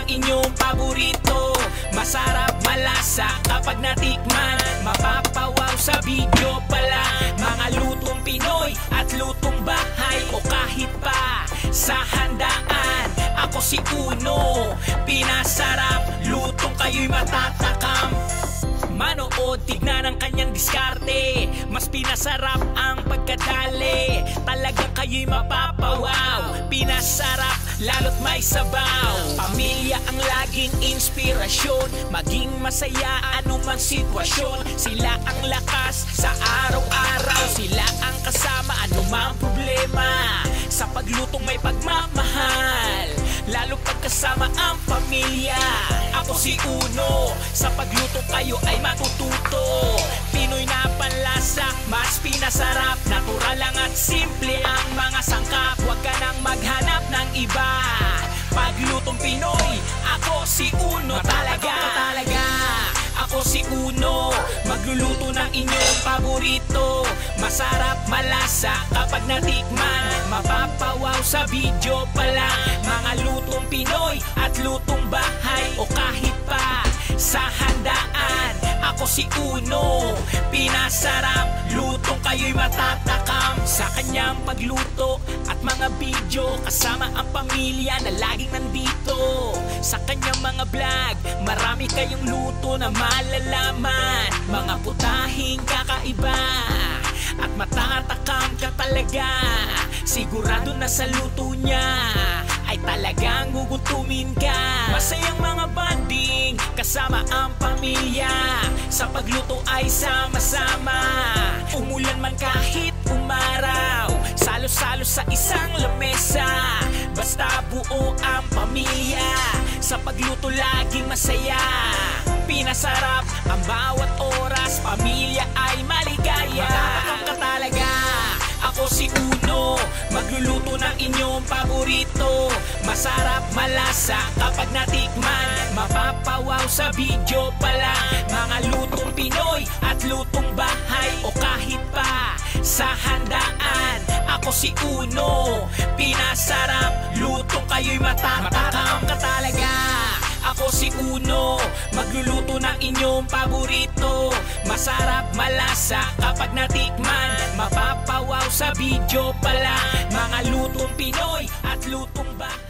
inyong paborito. Masarap, malasa kapag natikman, mapapawaw sa video pala. Mga lutong Pinoy at lutong bahay o kahit pa sa handaan. Ako si Uno, pinasarap, lutong kayo'y matatakam. Manood, tignan ang kanyang diskarte, mas pinasarap ang pagkadali. Talagang kayo'y mapapawaw, pinasarap, lalo't may sabaw. Pamilya ang laging inspirasyon, maging masaya anumang sitwasyon. Sila ang lakas sa araw-araw, sila ang kasama anumang problema. Sa paglutong may pagmamahal, lalo pagkasama ang pamilya. Ako si Uno, sa pagluto kayo ay matututo. Pinoy na panlasa, mas pinasarap. Natural lang at simple ang mga sangkap, huwag ka nang maghanap ng iba. Paglutong Pinoy, ako si Uno talaga. Ako si Uno, magluluto ng inyong paborito. Masarap, malasa kapag natikman, mapapawaw sa video pala. Mga lutong Pinoy at lutong bahay o kahit pa sa handaan. Ako si Uno, pinasarap, lutong kayo'y matatakam. Sa kanyang pagluto at mga video, kasama ang pamilya na laging nandito. Sa kanyang mga vlog, marami kayong luto na malalaman. Mga putahing kakaiba at matatakam ka talaga. Sigurado na sa luto niya ay talagang gugutumin ka. Masayang mga banding kasama ang pamilya, sa pagluto ay sama-sama. Umulan man kahit umaraw, salo-salo sa isang lamesa. Basta buo ang pamilya, sa pagluto laging masaya. Pinasarap ang bawat oras, pamilya ay maligaya. Matatakam ka talaga. Ako si Uno, magluluto ng inyong paborito. Masarap, malasa kapag natikman, mapapawaw sa video pala. Mga lutong Pinoy at lutong bahay o kahit pa sa handaan. Ako si Uno, pinasarap, lutong kayo'y matatakam ka talaga. Ako si Uno, magluluto ng inyong paborito. Masarap, malasa kapag natikman, mapapawaw sa video pala. Mga lutong Pinoy at lutong bahay.